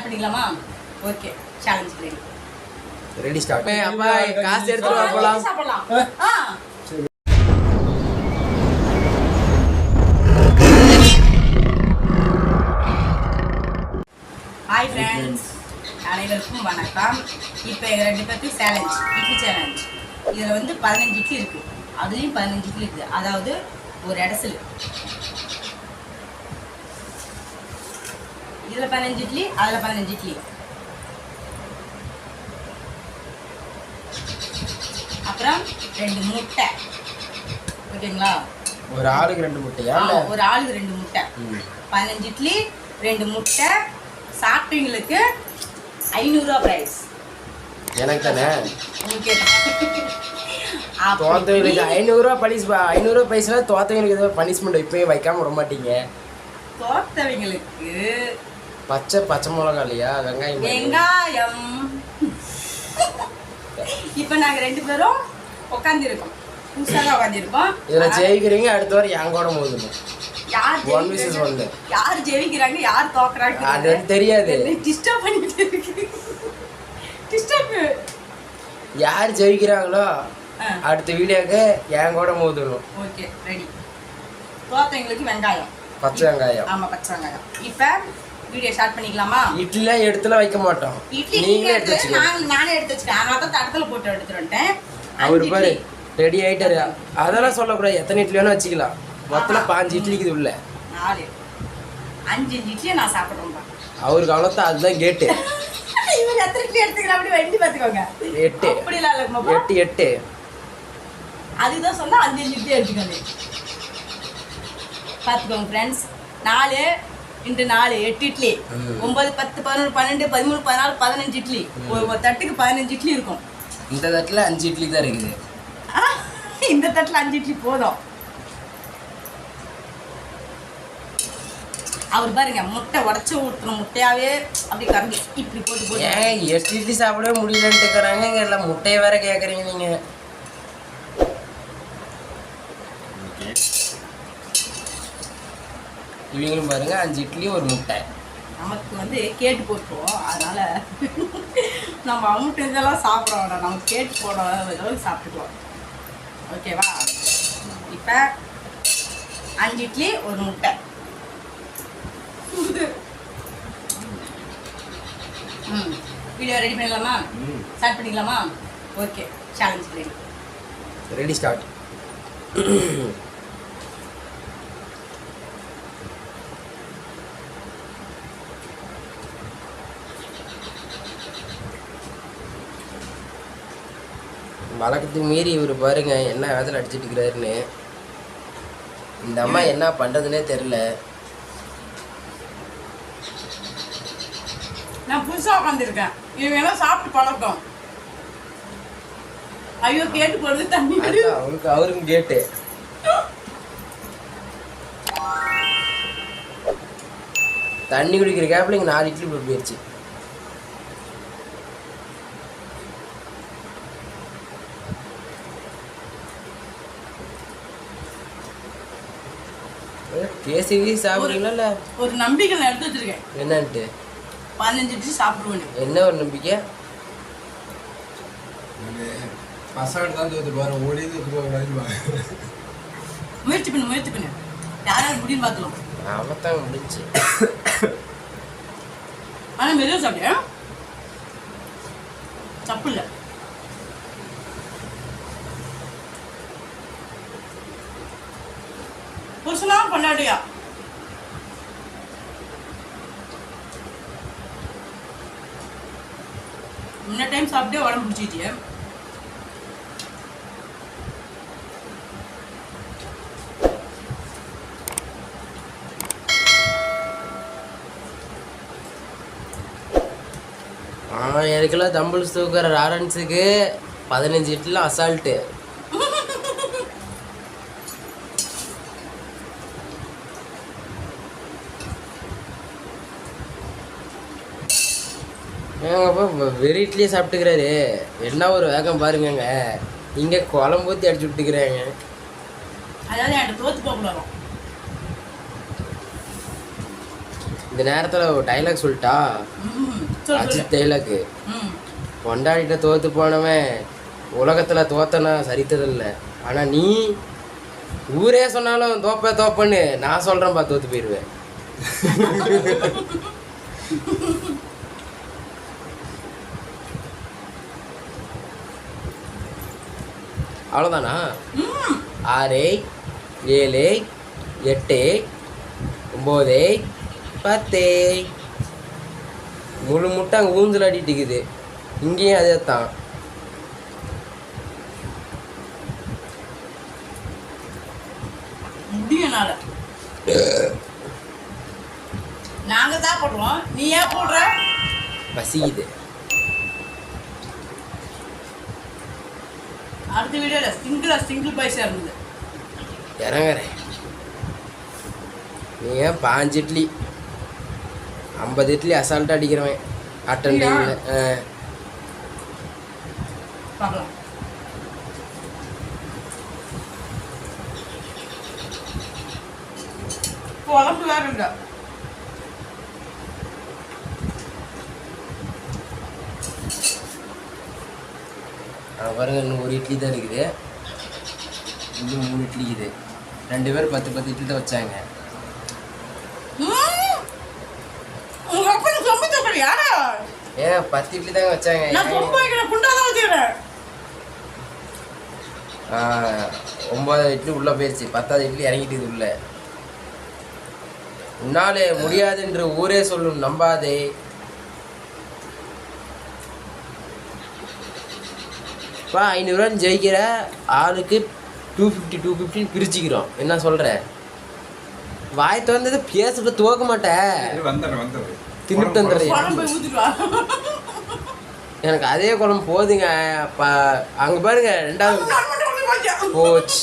பண்ணிக்கலாமா? Okay, challenge ready. Ready start. அப்பா காசு எடுத்துட்டு வா போலாம். சாப்பிடலாம். ஹாய் ஃப்ரெண்ட்ஸ், அனைவருக்கும் வணக்கம். இப்போ எங்கள் 2 பேருக்கு சேலஞ்ச், இட்லி சேலஞ்ச். இதில் வந்து 15 இட்லி இருக்குது, அதுலேயும் 15 இட்லி இருக்குது. அதாவது ஒரு இடத்துல இதில் 15 இட்லி, அதில் 15 இட்லி. அப்புறம் 2 முட்டை. ஓகேங்களா? ஒரு ஆளுக்கு 2 முட்டையா? ஒரு ஆளுக்கு 2 முட்டை. 15 இட்லி, 2 முட்டை. சாப்பிட்டவங்களுக்கு 500 ரூபா பிரைஸ். எனக்கு தானே? ஓகே. தோத்தவங்களுக்கு 500 ரூபா பனிஷ். 500 ரூபா பைசா தோத்தவங்களுக்கு ஏதோ பனிஷ்மெண்ட் இப்போயே வைக்காம விட மாட்டீங்க. தோத்தவங்களுக்கு பச்சை மிளகா இல்லையா, வெங்காயம். இப்போ நாங்கள் 2 பேரும் உட்காந்துருக்கோம், புதுசாக உட்காந்துருக்கோம். இதில் ஜெயிக்கிறீங்க, அடுத்த வாரம் என் கூட மோதணும். யார் ஜெயிக்கிறாங்க யார் தோக்குறாங்க அது தெரியாது. டிஸ்டர்ப் பண்ணிட்டு இருக்கு. டிஸ்டர்ப். யார் ஜெயிக்கிறாங்களோ அடுத்த வீடியோக்கு என் கூட மோதணும். Okay, ready. தோத்தவங்களுக்கு வெங்காயம், பச்சை வெங்காயம். ஆமா, பச்சை வெங்காயம். இப்போ வீடியோ ஸ்டார்ட் பண்ணிக்கலாமா? இட்லிலாம் எடுத்துல வைக்க மாட்டோம். இட்லி நீங்களே எடுத்து வச்சுக்கோங்க. நானே எடுத்து வச்சுக்கேன். அதனால தான் தடத்துல போட்டு எடுத்துட்டு வந்துட்டேன். அவரு பாரு ரெடி ஆயிட்டாரு. அதெல்லாம் சொல்லக்கூடாது. எத்தனை இட்லி வேணும் வச்சுக்கலாம். மொத்தம் 5 இட்லிக்கு உள்ள 4 5 இட்லியை நான் சாப்பிட்றேன். அவருக்கு அவ்வளோதான். அதுதான் கேட்டு. இவர் எத்தனை இட்லி எடுத்துக்கலாம் அப்படி வண்டி பார்த்துக்கோங்க. 8 அப்படிலாம் இல்லை. 8 அதுதான் சொன்னா 5 இட்லி எடுத்துக்கோங்க. பார்த்துக்கோங்க ஃப்ரெண்ட்ஸ். 4 × 4 8 இட்லி. 9 10 11 12 13 14 15 இட்லி. ஒரு தட்டுக்கு 15 இட்லி இருக்கும். இந்த தட்டுல 5 இட்லி தான் இருக்குது. இந்த தட்டுல 5 இட்லி போதும். அவர் பாருங்க, முட்டை உடச்சி ஊற்றணும். முட்டையாவே அப்படி கறந்து இப்படி போட்டு போட்டு. ஏன் 8 இட்லி சாப்பிடவே முடியலன்ட்டு இருக்கிறாங்க. இங்கே எல்லாம் முட்டையை வேற கேட்குறீங்க நீங்க. இவங்களும் பாருங்க 5 இட்லி ஒரு முட்டை. நமக்கு வந்து கேட்டு போட்டுருவோம். அதனால நம்ம அமௌண்ட் இதெல்லாம் சாப்பிட வேண்டாம். நமக்கு கேட்டு போட அளவுக்கு சாப்பிட்டுக்குவோம். ஓகேவா? இப்போ 5 இட்லி ஒரு முட்டை. வீடியோ ரெடி பண்ணிடலாமா? ஸ்டார்ட் பண்ணிக்கலாமா? Okay, challenge ready. Ready start. வழக்கத்துக்கு மீறி இவர் பாருங்க என்ன வேதத்தில் அடிச்சுட்டு இருக்கிறாருன்னு. இந்த அம்மா என்ன பண்ணுறதுனே தெரில. நான் புதுசாக உட்காந்துருக்கேன். இவங்க எல்லாம் சாப்பிட்டு பழக்கம். ஐயோ, கேட்டு போடுறது தண்ணி. அவருக்கும் கேட்டு. தண்ணி குடிக்கிற கேப்ல இங்கே 4 இட்லி போயிடுச்சு. கேசரி சாப்பிட்றீங்களா? இல்லை, ஒரு நம்பிக்கை நான் எடுத்து வச்சிருக்கேன். என்னன்ட்டு 15 இட்லி சாப்பிடுவேன். என்ன ஒரு நம்பிக்கை? முயற்சி பண்ணு. யாராவது முடியும் பார்த்துக்கலாம். அவ்வளோதான் முடிஞ்சு. ஆனால் மெதுவாக சாப்பிட்டேன், தப்பு இல்லை. புருஷனா கொண்டாடியா? முன்ன டைம் சாப்பிட்டே உடம்பு பிடிச்சிட்டிய. எனக்குலாம் தம்பிள்ஸ் தூக்குற ராரன்ஸுக்கு 15 இட்லாம் அசால்ட்டு. வெறும் இட்லியே சாப்பிட்டுக்கிறாரு. என்ன ஒரு வேகம் பாருங்கங்க. இங்கே குழம்பு ஊற்றி அடிச்சு விட்டுக்கிறாங்க. அதாவது என்கிட்ட தோத்து போகக்கூடாது. இந்த நேரத்தில் ஒரு டைலாக் சொல்லிட்டா, அஜித் டைலாக்கு ம் கொண்டாடிட்ட தோத்து போனவன் உலகத்தில் தோத்தனா சரித்ததில்லை. ஆனால் நீ ஊரே சொன்னாலும் தோப்பன்னு நான் சொல்கிறேன்ப்பா, தோத்து போயிடுவேன். அவ்வளோதானா? 6 7 8 9 10 முழு முட்டை அங்கே ஊஞ்சல் ஆடிட்டு இருக்குது. இங்கேயும் அதே தான். முடியனால நாங்க சாப்பிடுறோம், நீ ஏன் போடுற? பசிக்குது. அடுத்த வீடியோல சிங்கிள் பைசா இருந்தது. இறங்குறேன். நீ ஏன் 5 இட்லி 50 இட்லி அசால்ட்டாக அடிக்கிறவன் அட்டன் டைமில். பார்க்கலாம். குழம்பு வேற இல்லை. பாருங்க, இன்னும் 1 இட்லி தான் இருக்குது. இன்னும் 3 இட்லி இருக்குது. 2 பேர் 10 இட்லி தான் வச்சாங்க. உங்க அப்பா சொம்பு தப்படியா? ஏன் 10 இட்லி தாங்க வச்சாங்க. நான் சொம்பு வைக்கிறேன், குண்டா தான் வச்சுக்கிறேன். 9 இட்லி உள்ளே போயிடுச்சு. 10வது இட்லி இறங்கிட்டு உள்ள. உன்னாலே முடியாது என்று ஊரே சொல்லும், நம்பாதே. இப்போ 500 ரூபா ஜெயிக்கிற ஆளுக்கு 250 பிரிச்சுக்கிறோம். என்ன சொல்ற? வாய் திறந்தது பேசிட்டு துவக்க மாட்டேன். தின்னுட்டு வந்துடுறேன். எனக்கு அதே குழம்பு போதுங்க. அங்கே பாருங்க, 2வது போச்சு.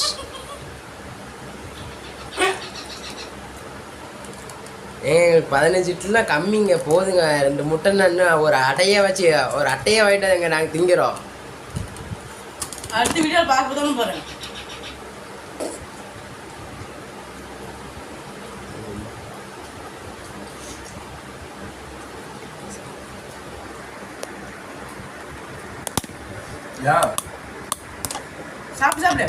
ஏங்க 15 இட்லிலாம் கம்மிங்க, போதுங்க. 2 முட்டை நான் ஒரு அட்டையை வாங்கிட்டு நாங்கள் திங்கிறோம். அடுத்த வீடியோ பார்க்கதான் போறேன். சாப்பிடு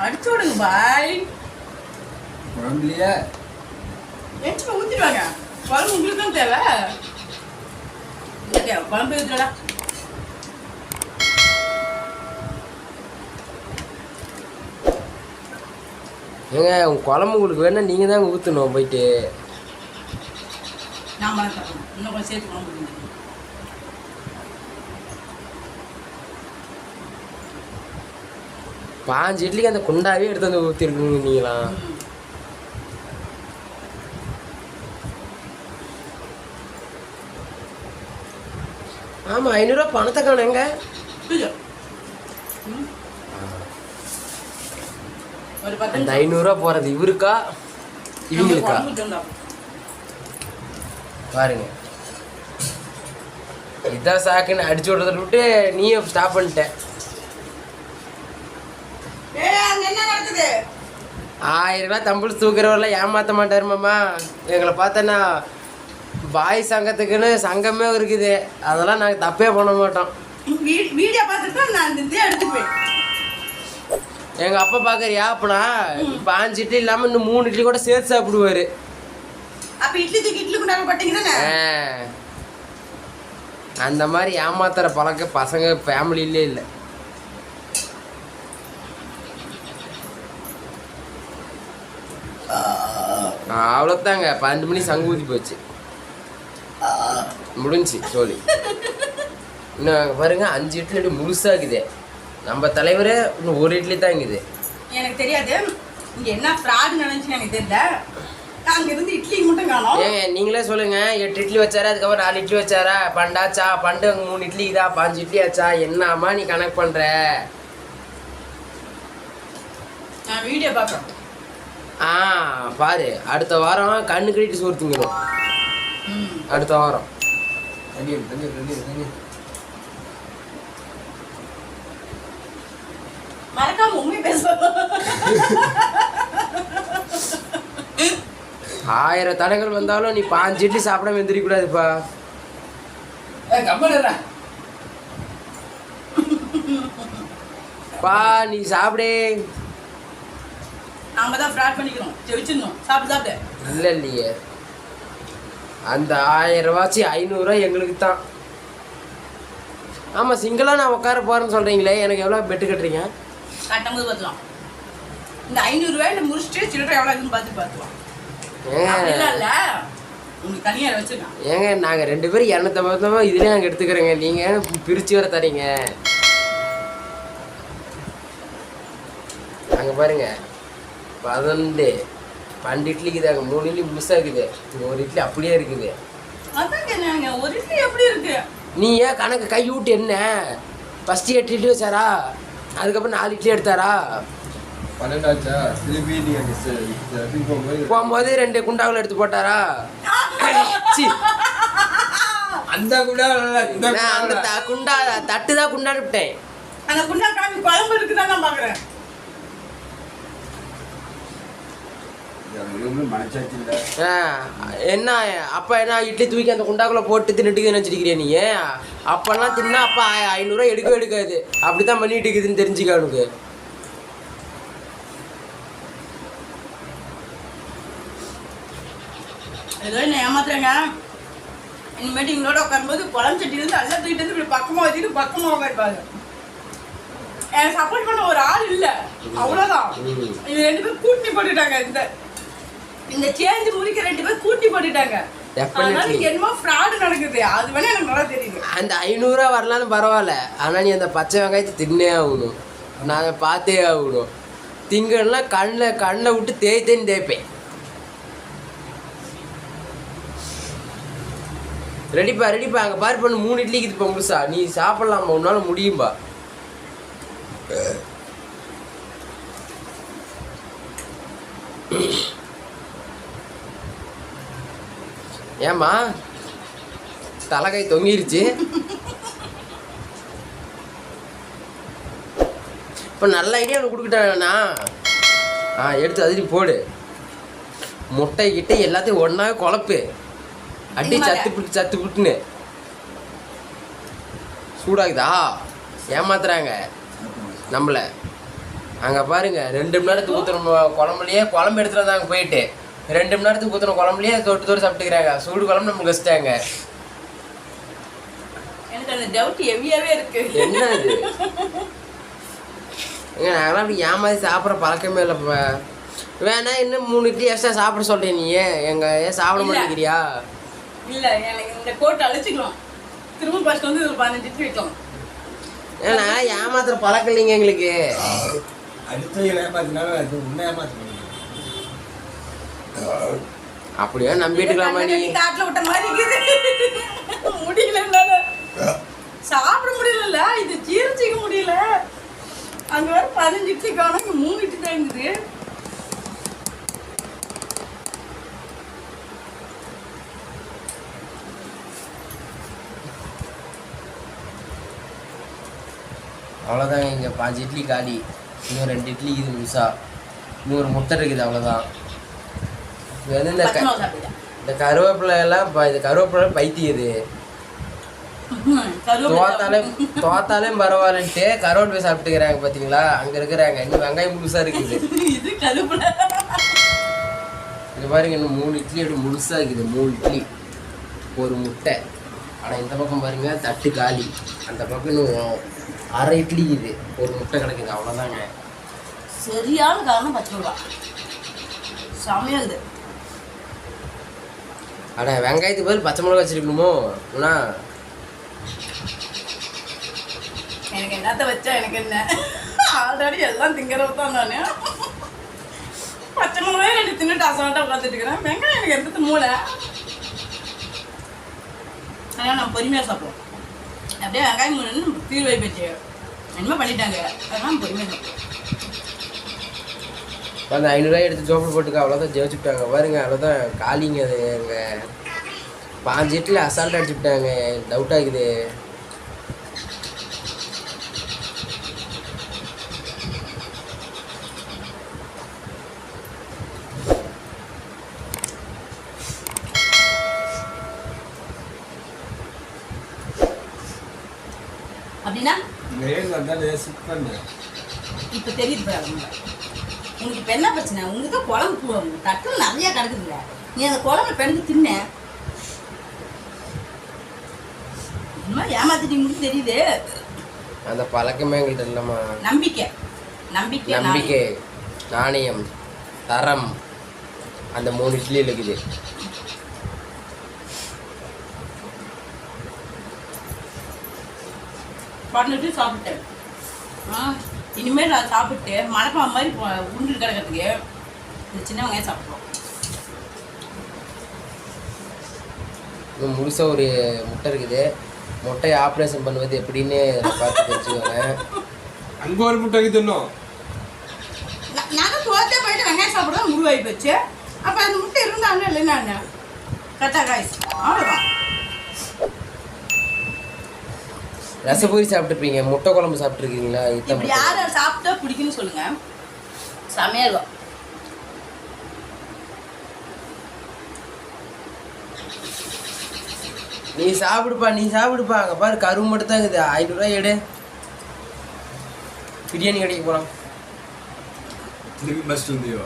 அடிச்சு விடுங்க பாய். குழம்புலையே எச்சு ஊற்றிடுவாங்க. குழம்பு உங்களுக்கு தான் தேவை. குழம்பு ஊற்றுடா. ஏங்க உங்க குழம்பு உங்களுக்கு வேணா நீங்கள் தாங்க ஊற்றணும் போயிட்டு. நான் மறந்துட்டேன், இன்னும் கொஞ்சம் சேர்த்து குழம்பு. 5 இட்லிக்கு அந்த குண்டாவே எடுத்து வந்து ஊற்றிருக்குங்க நீங்களாம். ஆமாம், 500 ரூபா பணத்தை காணுங்க. அந்த 500 ரூபா போகிறது இவருக்கா இவங்களுக்கா பாருங்க. இதான் சாக்குன்னு அடிச்சு விடுறத விட்டு நீயே ஸ்டாப் பண்ணிட்ட. 1000 ரூபா தம்பிள் தூக்குறவரெல்லாம் ஏமாற்ற மாட்டார் மாமா. எங்களை பார்த்தோன்னா பாய் சங்கத்துக்குன்னு சங்கமே இருக்குது. அதெல்லாம் நாங்கள் தப்பே பண்ண மாட்டோம். வீடியோ பார்த்துட்டு நான் எடுத்துக்குவேன். எங்கள் அப்பா பார்க்குறியா அப்பனா 5 இட்லி இல்லாமல் இன்னும் 3 இட்லி கூட சேர்த்து சாப்பிடுவார். அப்போ இட்லி கொண்டாட மாட்டீங்கன்னா அந்த மாதிரி ஏமாத்துற பழக்க பசங்க ஃபேமிலியிலே இல்லை. அவ்வளோத்தாங்க. 12 மணி சங்கு ஊதி போச்சு, முடிஞ்சு சொல்லி. இன்னும் பாருங்க 5 இட்லி முழுசாக இருக்குது. நம்ம தலைவரே இன்னும் 1 இட்லி தான் இருக்குது. எனக்கு தெரியாது இங்கே என்ன ஃப்ராட் நினைச்சுன்னு எனக்கு தெரியல. அங்கேருந்து இட்லி மட்டும் காணும். ஏங்க நீங்களே சொல்லுங்க. 8 இட்லி வச்சாரா, அதுக்கப்புறம் 4 இட்லி வச்சாரா, பண்டாச்சா, பண்டு 3 இட்லி இதா, 5 இட்லி ஆச்சா, என்னம்மா நீ கணக்கு பண்ற? நான் வீடியோ பார்க்குறேன். பாரு, அடுத்த வாரம் கண்ணு கட்டிட்டு சோறு திங்கணும். அடுத்த வாரம் மறக்காம உண்மை பேச. 1000 தடங்கள் வந்தாலும் நீ 5 இட்லி சாப்பிடாம எந்திரிக்க கூடாதுப்பா. பா நீ சாப்பிடு. நாம தான் ஃப்ராட் பண்ணிக்கிறோம், ஜெயிச்சிடணும். சாப்பிடு. இல்லை இல்லையே, அந்த 1000 ரூபாச்சு 500 ரூபா எங்களுக்கு தான். ஆமாம், சிங்கிளாக நான் உட்கார போகிறேன்னு சொல்கிறீங்களே, எனக்கு எவ்வளோ பெட்டு கட்டுறீங்க? கட்டும்போது பார்த்துலாம். இந்த 500 ரூபாயில முடிச்சுட்டு சில்லறை எவ்வளோ இருக்குன்னு பார்த்துக்கலாம். இல்லை உங்களுக்கு தனியாக வச்சுருக்கேன். ஏங்க நாங்கள் 2 பேரும் 250 இதுலேயே நாங்கள் எடுத்துக்கிறோங்க, நீங்கள் பிரித்து வர தரீங்க. அங்கே பாருங்க 12 இட்லிக்கு தாங்க, 3 இட்லி முழுசாக இருக்குது, 1 இட்லி அப்படியே இருக்குது. அதாங்க ஒரு இட்லி எப்படி இருக்கு? நீ ஏன் கணக்கு கை விட்டு என்ன ஃபஸ்ட்டு 8 இட்லி வச்சாரா, அதுக்கப்புறம் 4 இட்லி எடுத்தாரா? 12 ஆச்சா? போகும்போது 2 குண்டாவில் எடுத்து போட்டாரா? அந்த குண்டா அந்த குண்டா தட்டு தான் குண்டான்னு விட்டேன். அந்த குண்டா காமி குழம்பு இருக்குதான் நான் பார்க்குறேன். என்ன அப்போ என்ன இட்லி தூக்கி அந்த குண்டாக்குள்ளே போட்டு தின்னுட்டு நினச்சிருக்கிறியா நீ? அப்போல்லாம் தின்னா அப்போ 500 ரூபா எடுக்காது, அப்படி தான் பண்ணிட்டு இருக்குதுன்னு தெரிஞ்சுக்க அவனுக்கு. ஏதோ என்ன ஏமாத்துறேங்க. இனிமேட்டு எங்களோட உட்காரும்போது குழம்பு சட்டிலேருந்து எல்லாம் தூக்கிட்டு வந்து இப்படி பக்கமாக வச்சுட்டு பக்கமாக உட்காருப்பாங்க. எனக்கு சப்போர்ட் பண்ண ஒரு ஆள் இல்லை, அவ்வளோதான். இது 2 பேரும் கூட்டி போட்டுட்டாங்க. இந்த சேஞ்ச் முடிக்க 2 பேர் கூட்டி போட்டுட்டாங்க. என்னமோ ஃப்ராடு நடக்குது, அது வேணா எனக்கு நல்லா தெரியுது. அந்த 500 ரூபா வரலான்னு பரவாயில்ல, ஆனால் நீ அந்த பச்சை வெங்காயத்தை தின்னே ஆகணும், நான் பார்த்தே ஆகணும். திங்கன்னா கண்ணில் விட்டு தேய்த்தேன்னு தேய்ப்பேன். ரெடிப்பா அங்கே பாரு பண்ணு, 3 இட்லிக்கு இதுப்பா முழுசா. நீ சாப்பிட்லாமா, உன்னால முடியும்பா. ஏம்மா தலைகை தொங்கிருச்சு? இப்போ நல்ல ஐடியா ஒன்று கொடுக்கிட்டேண்ணா. எடுத்து அதிரி போடு, முட்டை கிட்டே எல்லாத்தையும் ஒன்றாவே குழப்பு, அடி சத்து புட்டுன்னு. சூடாகுதா? ஏமாத்துறாங்க நம்மளை. அங்கே பாருங்க 2 மணி நேரத்துக்கு ஊற்றுறோம் குழம்புலையே, குழம்பு எடுத்துகிட்டு வந்தாங்க போயிட்டு 2 மணி நேரத்துக்கு ஊற்றுறோம் குழம்புலையே தொட்டு சாப்பிட்டுக்கிறாங்க. சூடு குழம்பு நமக்கு வச்சுட்டாங்க. எனக்கு அந்த டவுட் ஹெவியாவே இருக்கு. என்ன இது? ஏங்க நாங்களாம் அப்படி ஏமாதி சாப்பிட்ற பழக்கமே இல்லைப்பா. வேணா இன்னும் 3 இட்லி எக்ஸ்ட்ரா சாப்பிட சொல்கிறேன். நீ ஏன் சாப்பிட மாட்டேங்கிறியா? இல்லை, எனக்கு இந்த கோட்டை அழிச்சிக்கலாம், திரும்ப ஃபர்ஸ்ட் வந்து 15 இட்லி வைக்கலாம். ஏன்னா ஏமாத்துற பழக்கம் இல்லைங்க எங்களுக்கு. அப்படியே நம்பிட்டுக்கலாமா? நீ காட்டில் விட்ட மாதிரி முடியல, சாப்பிட முடியல, இது ஜீரணிக்க முடியல. அங்கே வர 15 இட்லி காணும், இங்கே 3 இட்லி தான் இருக்குது. அவ்வளோதாங்க, இங்கே 5 இட்லி காலி, இன்னும் 2 இட்லி இது முழுசா, இன்னொரு முட்டை இருக்குது, அவ்வளோதான். இது இந்த கருவேப்பிலை எல்லாம் இந்த கருவேப்பிலை பைத்தியது தோத்தாலே பரவாயில்லன்ட்டு கருவேப்பிலை சாப்பிட்டுக்கிறாங்க. பார்த்தீங்களா, அங்கே இருக்கிறாங்க. இன்னும் வெங்காயம் முழுசாக இருக்குது. இது பாருங்க, இன்னும் 3 இட்லி அப்படி முழுசாக இருக்குது. 3 இட்லி ஒரு முட்டை. ஆனால் இந்த பக்கம் பாருங்க தட்டு காலி, அந்த பக்கம் இன்னும் அரை இட்லி இது, ஒரு முட்டை கிடக்குது, அவ்வளோதாங்க. சரியான காரணம் பச்சை மிளகா செமையாகுது. அட வெங்காயத்துக்கு பதில் பச்சை மிளகா வச்சிருக்கணுமோ? அண்ணா எனக்கு என்னத்த வச்சா எனக்கு என்ன, ஆல்ரெடி எல்லாம் திங்கிறவ தான் நான். பச்சை மிளகாயே 2 தின்னுட்டு அசால்ட்டாக உட்காந்துட்டு இருக்கிறேன். வெங்காயம் எனக்கு எடுத்து மூளை. ஆனால் நான் பொறுமையாக சாப்பிடுவோம். அப்படியே வெங்காயம் மூணு தீர்வை போச்சு, என்னமோ பண்ணிட்டாங்க, அதெல்லாம் பொறுமையாக சாப்பிடுவோம். அந்த 500 ரூபாய் எடுத்து ஜோப்பில் போட்டுக்க, அவ்வளோதான் ஜெயிச்சுட்டாங்க பாருங்க. அவ்வளோதான் காலிங்க. அது எங்கள் 5 இட்லி அசால்ட்டாக அடிச்சுட்டாங்க. டவுட் ஆகுது. அப்படின்னா நேர் வந்தால் சிக் பண்ணு. இப்போ தெரியுது பாரு உங்களுக்கு இப்போ என்ன பிரச்சனை? உங்களுக்கு தான் குழம்பு தட்டில் நிறையா கிடக்குதுங்க. நீ அந்த குழம்பு பெண்ணு தின்ன இன்னுமா ஏமாத்திட்டீங்களுக்கு தெரியுது. அந்த பழக்கமே எங்கள்கிட்ட இல்லைம்மா. நம்பிக்கை நம்பிக்கை நம்பிக்கை, நாணயம், தரம், அந்த 3 இட்லி இருக்குது. பண்ணிட்டு சாப்பிட்டேன். இனிமேல் நான் சாப்பிட்டு மணக்கம் மாதிரி உருண்டு கிடக்கிறதுக்கு இந்த சின்ன வெங்காயம் சாப்பிடுவோம். இன்னும் முழுசாக ஒரு முட்டை இருக்குது. முட்டையை ஆப்ரேஷன் பண்ணுவது எப்படின்னு பார்த்து தெரிஞ்சுக்கோங்க. அங்கே ஒரு முட்டை தின்னும். நானும் தோற்றே போயிட்டு வெங்காயம் சாப்பிட உருவாகி போச்சு. அப்போ அந்த முட்டை இருந்தாங்க இல்லைன்னா கட்டா காய்ஸ் அவ்வளோதான். ரசப்பூரி சாப்பிட்டுருப்பீங்க, முட்டை குழம்பு சாப்பிட்ருக்கீங்களா? இப்படி யார் சாப்பிட்டா பிடிக்குன்னு சொல்லுங்க. செமையா இருக்கும். நீ சாப்பிடுப்பா. அங்கே பாரு கரும்பு மட்டும் தான் இருக்குது. 500 ரூபாய் எடு, பிரியாணி கடைக்கு போகலாம். திரும்பி பஸ்ட் வந்தியோ?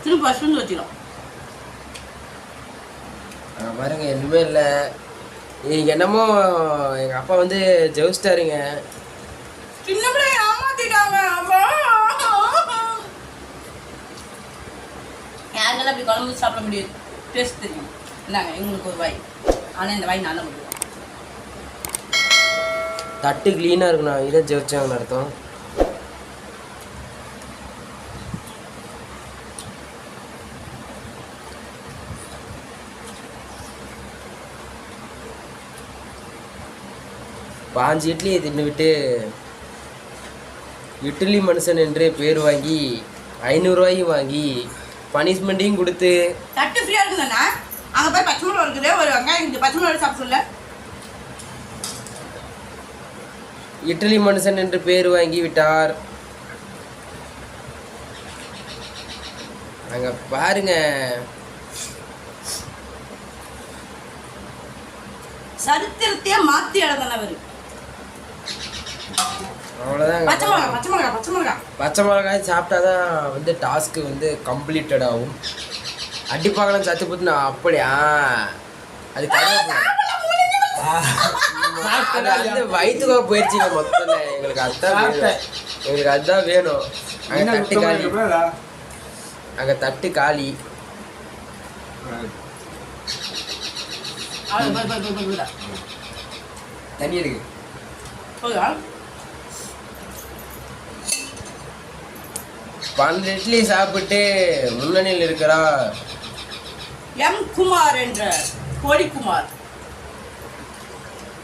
திரும்ப பஸ் வந்து வச்சிடும். பாருங்க எதுவுமே இல்லை. இன்னைக்கு என்னமோ எங்கள் அப்பா வந்து ஜெயிச்சிட்டாருங்க. சின்ன பிள்ளை ஏமாத்திட்டாங்க. யாருக்கெல்லாம் அப்படி குழம்பு சாப்பிட முடியாது, டேஸ்ட் தெரியும். இந்தாங்க எங்களுக்கு ஒரு வாய். ஆனால் இந்த வாய் நல்லா முடியும். தட்டு க்ளீனாக இருக்கணும், இதை ஜெயிச்சாங்கன்னு அர்த்தம். பாஞ்சு இட்லியை தின்னுவிட்டு இட்லி மனுஷன் என்று பேர் வாங்கி 500 ரூபாயும் வாங்கி பனிஷ்மெண்ட்டையும் கொடுத்து தட்டு ஃப்ரீயாக இருக்குதுண்ணா. அங்கே போய் பச்சை மிளகா இருக்குது, ஒரு வெங்காயம் இருக்குது, பச்சை மிளகா சாப்பிட சொல்ல. இட்லி மனுஷன் என்று பேர் வாங்கி விட்டார். அங்க பாருங்க, சரித்திரத்தையே மாற்றி எழுதினவர். அவ்வளோதான். பச்சை மிளகாய் சாப்பிட்டாதான் வந்து டாஸ்க்கு வந்து கம்ப்ளீட்டட் ஆகும். அடிப்பாக்கலாம் சத்து போட்டு நான் அப்படியா அது அந்த வயிற்றுக்காக போயிடுச்சிங்க மொத்தம். எங்களுக்கு அதுதான் வேணும். அங்கே தட்டு காலி, அங்கே தட்டு காலி. தண்ணி இருக்கு. 12 இட்லி சாப்பிட்டு முன்னணியில் இருக்கிறா எம் குமார் என்ற கோடிக்குமார்,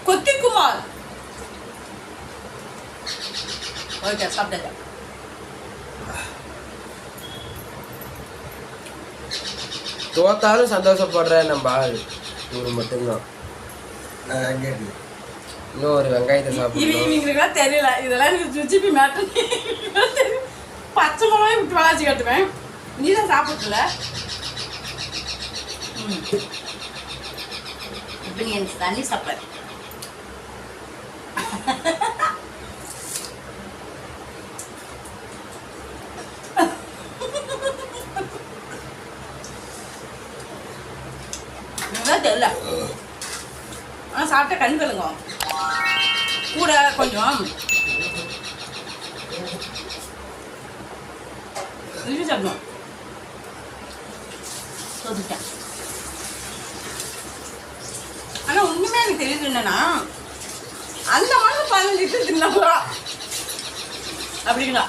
கொத்திக்குமார். ஓகே சாப்பிட்டேன். தோத்தாலும் சந்தோஷப்படுற நம்ம ஆள் இவர் மட்டும்தான். இன்னும் ஒரு வெங்காயத்தை சாப்பிடுவோம். இவங்களுக்குலாம் தெரியல, இதெல்லாம் எனக்கு சுச்சிப்பி மேட்ரு. பச்சை மிளகாய் விட்டு வளாச்சி கட்டுவேன். நீ தான் சாப்பிடல. இப்போ நீ எனக்கு தண்ணி சாப்பிட. தெரியல, ஆனால் சாப்பிட்டா கண் கழுங்க கூட கொஞ்சம் இது சாப்பிடுவோம். சொல்லிட்டேன். ஆனால் ஒன்றுமே எனக்கு தெரியுது என்னன்னா, அந்த மாதிரி 15 லிட்டர் தின்னா அப்படிங்களா?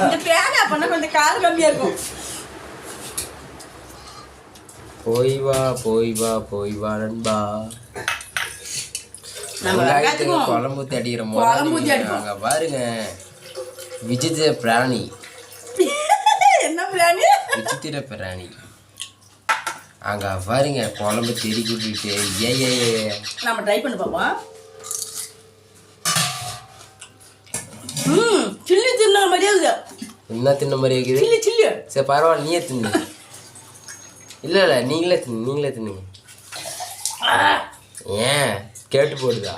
இந்த தேங்காய் பண்ண கொஞ்சம் காரம் கம்மியாக இருக்கும். போய் வா நண்பா. குழம்பு தேடிக்கிறோம். அங்க பாருங்க விசித்திர பிராணி. என்ன பிராணி? விசித்திர பிராணி. அங்க பாருங்க குழம்பு தேடி கூட்டிட்டு. நம்ம ட்ரை பண்ணி பார்ப்போம். சில்லி தின்ன மாதிரியே இருக்குது. என்ன தின்ன மாதிரி இருக்குது? சில்லி. சரி பரவாயில்ல, நீயே தின்னு. இல்லை நீங்களே தின்னுங்க. ஏன் கேட்டு போடுதா?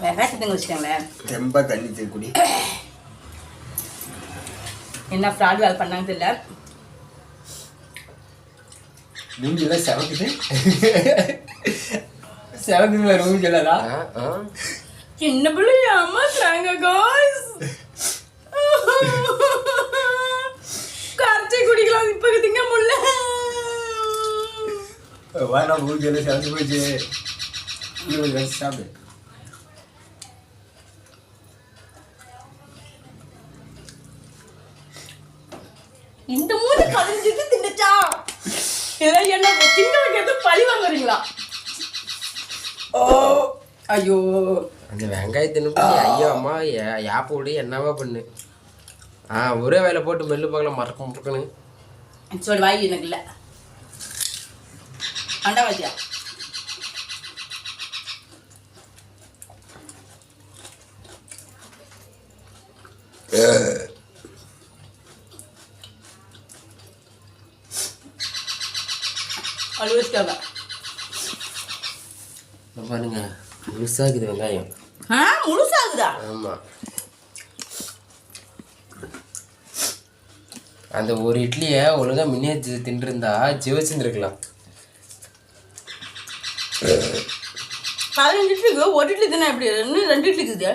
வெங்காயத்தை வச்சுட்டாங்களேன். ரொம்ப தண்ணி குடி. என்ன ஃப்ராட் வேலை பண்ணாங்க தெரியல. மூஞ்சிலாம் செவக்குது. செவக்குது வேறு மூஞ்சி இல்லதா? சின்ன பிள்ளைய ஏமாத்துறாங்க காய்ஸ். கரைச்சி குடிக்கலாம் இப்போ திங்க முடியல. வாடா மூஞ்சி எல்லாம் செவந்து போச்சு. இன்னும் வச்சு சாப்பிடு. இந்த மூணு 15 தின்னுச்சா இல்லை என்ன திங்க வைக்கிறது பழி வாங்குறீங்களா? ஓ ஐயோ அந்த வெங்காயத்தின்னு ஐயோ அம்மா யாப்போடு என்னவா பண்ணு. ஒரே வேலை போட்டு மெல்லு பார்க்கலாம் மறக்க முறுக்கணும். சொல்லி வாய் எனக்கு இல்லை அண்டா வச்சியா அழுவச்சிட்டாங்க. பாருங்க முழுசாகுது வெங்காயம். முழுசாகுதா? ஆமாம். அந்த ஒரு இட்லியை ஒழுங்காக முன்னே தின்றுருந்தா ஜீவச்சிருந்துருக்கலாம். 15 இட்லிக்கு ஒரு இட்லி தானே எப்படி இன்னும் 2 இட்லி இருக்குது.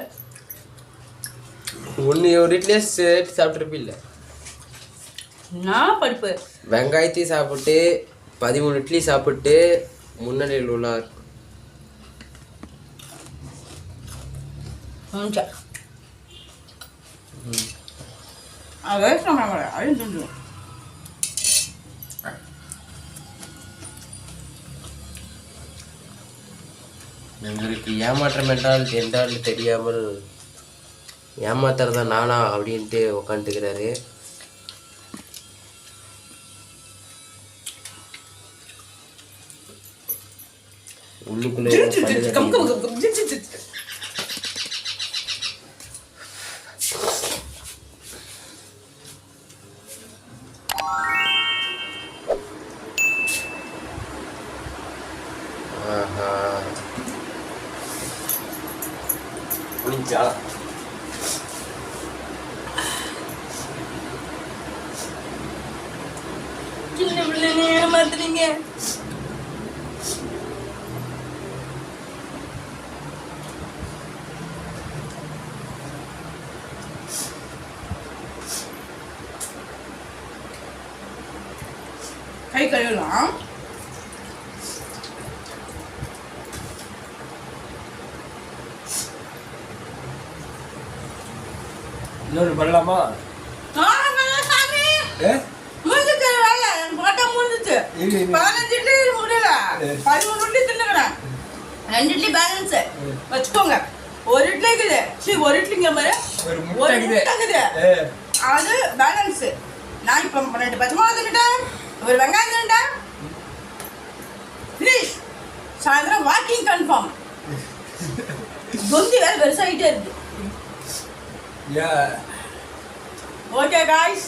ஒரு இட்லியே சேர்த்து சாப்பிட்ருப்பில்ல. நான் படிப்பு வெங்காயத்தையும் சாப்பிட்டு 13 இட்லி சாப்பிட்டு முன்னணியில் உள்ளார். எங்களுக்கு ஏமாற்றம் என்றால் தெரியாமல் ஏமாத்துறதா நானா அப்படின்ட்டு உக்காந்துக்கிறாரு. உள்ளுக்குள்ளே புரிஞ்சா? சின்ன பிள்ளைங்க ஏமாத்துறீங்க. கை கழுவலாம். இன்னொரு பண்ணலாமா? முடிஞ்சிச்சு வேலை போட்டா முடிஞ்சிச்சு. 15 இட்லி முடியல 13 இட்லி தின்னுக்கிறேன். 2 இட்லி பேலன்ஸ் வச்சுக்கோங்க. ஒரு இட்லி இருக்குது. சரி ஒரு இட்லிங்க மாதிரி ஒரு ஒரு முட்டை இருக்குது. அது பேலன்ஸ். நான் இப்போ 2 பச்சை மிளகா தின்னுட்டேன், ஒரு வெங்காயம் தின்னுட்டேன். ப்ளீஸ் சாயந்தரம் வாக்கிங் கன்ஃபார்ம். தொந்தி வேற பெருசாகிட்டே இருக்கு. ஓகே காய்ஸ்,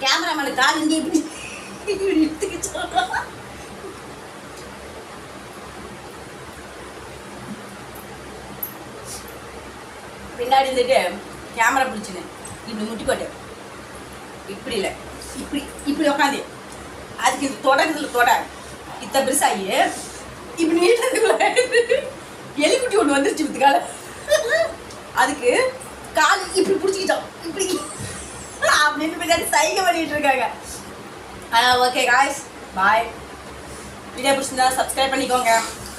கேமராமேன் கால் இங்கே இப்படி சொல்றோம். பின்னாடி இருந்துட்டு கேமரா பிடிச்சின்னு இப்படி முட்டி போட்டு இப்படி இல்லை இப்படி இப்படி உட்காந்து அதுக்கு இது தொடங்குதுல தொட இத்த பெருசாகி இப்படி நீட்டதுக்குள்ள எலிக்குட்டி ஒன்று வந்துருச்சு வித்துக்கால. அதுக்கு கால் இப்படி பிடிச்சிக்கிட்டோம் இப்படி அப்படின்னு பின்னாடி சைகை பண்ணிட்டு இருக்காங்க. ஓகே காய்ஸ், பாய். வீடியோ பிடிச்சிருந்தா சப்ஸ்கிரைப் பண்ணிக்கோங்க,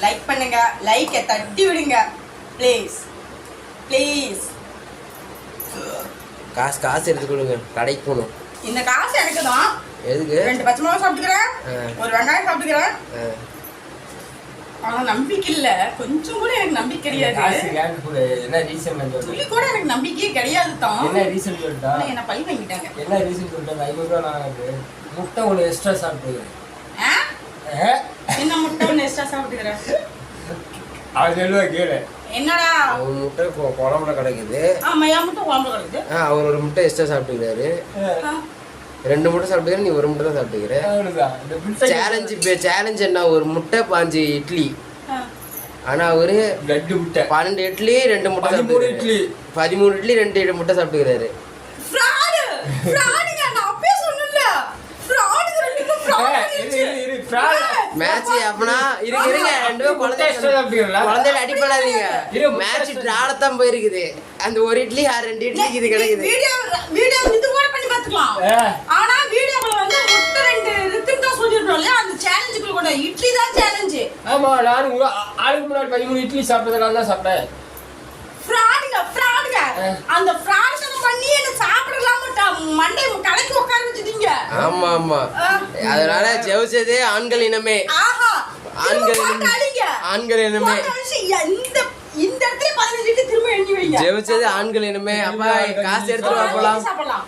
லைக் பண்ணுங்க, லைக்கை தட்டி விடுங்க ப்ளீஸ் ப்ளீஸ். காசு எடுத்து கொடுங்க, கடைக்கு போகணும். இந்த காசு எனக்கு தான். எதுக்கு? 2 பச்சை மிளகா சாப்பிட்டுக்கிறேன், ஒரு வெங்காயம் சாப்பிட்டுக்கிறேன். ஆனால் நம்பிக்கை இல்லை, கொஞ்சம் கூட எனக்கு நம்பிக்கை கிடையாது. என்ன ரீசன் துளி கூட எனக்கு நம்பிக்கையே கிடையாது தான். என்ன ரீசன் சொல்லிட்டா? என்ன பழி வாங்கிட்டாங்க. என்ன ரீசன் சொல்லிட்டாங்க? 500 ரூபா நான் முட்டை ஒன்று எக்ஸ்ட்ரா சாப்பிட்டுக்கிறேன். என்ன முட்டை ஒன்று எக்ஸ்ட்ரா சாப்பிட்டுக்கிறேன்? அது சொல்லுவா கேளு. என்னடா ஒரு முட்டை குழம்புல கிடைக்குது. ஆமா, என் முட்டை குழம்புல கிடைக்குது. அவர் ஒரு முட்டை எக்ஸ்ட்ரா சாப்பிட்டுக்கிறாரு. 2 முட்டை சாப்பிட்டுக்கிற, நீ 1 முட்டை தான் சாப்பிட்டுக்கிற. அவ்வளவுதான். இந்த பில்டை சேலஞ்ச் என்ன, ஒரு முட்டை 5 இட்லி. ஆனா அவரு 2 முட்டை 12 இட்லி 2 முட்டை 13 இட்லி 13 இட்லி 2 முட்டை சாப்பிட்டுக்கிறாரு. மேட்ச் அப்பனா இருங்க 2 குழந்தையில அடி பண்ணாதீங்க. மேட்ச் டிராலத்தான் போயிருக்குது. அந்த 1 இட்லி 2 இட்லிக்கு இது கிடைக்குது. வீடியோ இது கூட பண்ணி பார்த்துக்கலாம். ஆனா வீடியோல வந்து முட்டை 2 இருக்குன்னு தான் சொல்லிருக்கோம்ல. அந்த சேலஞ்சுக்குள்ள கூட இட்லி தான் சேலஞ்ச். ஆமா, நான் ஆளுக்கு முன்னாடி 13 இட்லி சாப்பிட்டதனால தான் சாப்பிட்டேன். ஃப்ராடுங்க அந்த ஃப்ராட் பண்ணி என்ன சாப்பிடலாம் மண்டை கடைக்கு உட்கார வச்சிட்டீங்க. ஆமா ஆமா, அதனால ஜெயிச்சதே ஆண்கள் இனமே. ஆண்கள் இனமே இந்த இந்த இடத்துல 15 லிட்டர் திரும்ப எழுதி வைங்க. ஜெயிச்சது ஆண்கள் இனமே. அப்பா காசு எடுத்துட்டு வா போலாம். சாப்பிடலாம்.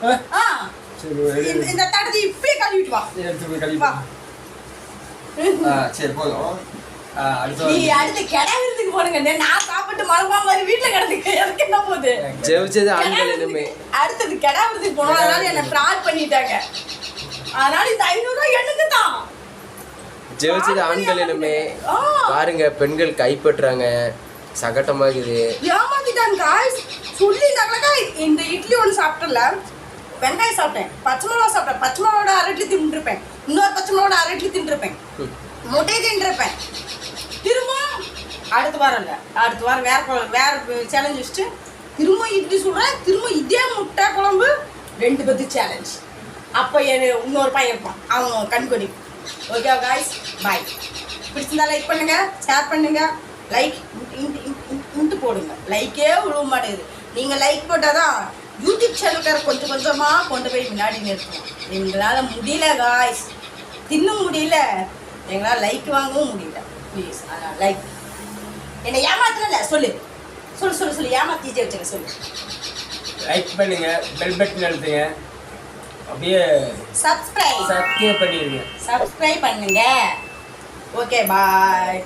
இந்த தடவை இப்பவே கழுவிட்டு வா. கழிப்பா. சரி போதும். நீ அடுத்து கிடவுறதுக்கு போடுங்க. நான் சாப்பிட்டு மரமா மாதிரி வீட்டுல கிடந்துக்கு எனக்கு என்ன போகுது. ஜெயிச்சது ஆண்கள் இனமே. அடுத்தது கிடவுறதுக்கு போனோம். அதனால என்ன ஃப்ராட் பண்ணிட்டாங்க. அதனால இந்த 500 ரூபாய் எனக்கு தான். ஜெயிச்சது ஆண்கள் இனமே. பாருங்க, பெண்கள் கைப்பற்றாங்க. சகட்டமாகுது. ஏமாத்திட்டாங்க காய்ஸ். சொல்லிட்டாங்களா இந்த இட்லி ஒன்று சாப்பிட்டல, வெங்காயம் சாப்பிட்டேன், பச்சை மிளகா சாப்பிட்டேன். பச்சை மிளகாவோட 1/2 இட்லி தின்றுருப்பேன். இன்னொரு பச்சை மிளகாவோட 1/2 இட்லி தின்றுருப்பேன். முட்டையை தின்றுருப்பேன். திரும்ப அடுத்த வாரம் இல்லை, அடுத்த வாரம் வேற சேலஞ்ச் வச்சுட்டு திரும்ப இட்லி சொல்கிறேன். திரும்ப இதே முட்டை குழம்பு 2 பத்து சேலஞ்ச். அப்போ இன்னொரு பையன் இருப்பான், அவன் கண்கொடி. ஓகே காய்ஸ், பாய். பிடிச்சிருந்தா லைக் பண்ணுங்க, ஷேர் பண்ணுங்க. லைக் இன்ட்டு போடுங்க. லைக்கே விழுவ மாட்டேங்குது. நீங்கள் லைக் போட்டால் தான் யூடியூப் சேனலுக்கார கொஞ்சம் கொஞ்சமாக கொண்டு போய் முன்னாடி நிறுத்தணும். எங்களால் முடியல காய்ஸ், தின்னும் முடியல, எங்களால் லைக் வாங்கவும் முடியல. Please like. என்னை ஏமாத்தல சொல்லு சொல்லு சொல்லு சொல்லு ஏமாத்திட்டே வச்சுக்க சொல்லு. லைக் பண்ணுங்க, பெல் பட்டன் அழுத்துங்க, அப்படியே சப்ஸ்கிரைப் பண்ணிடுங்க. சப்ஸ்கிரைப் பண்ணுங்க. Okay bye.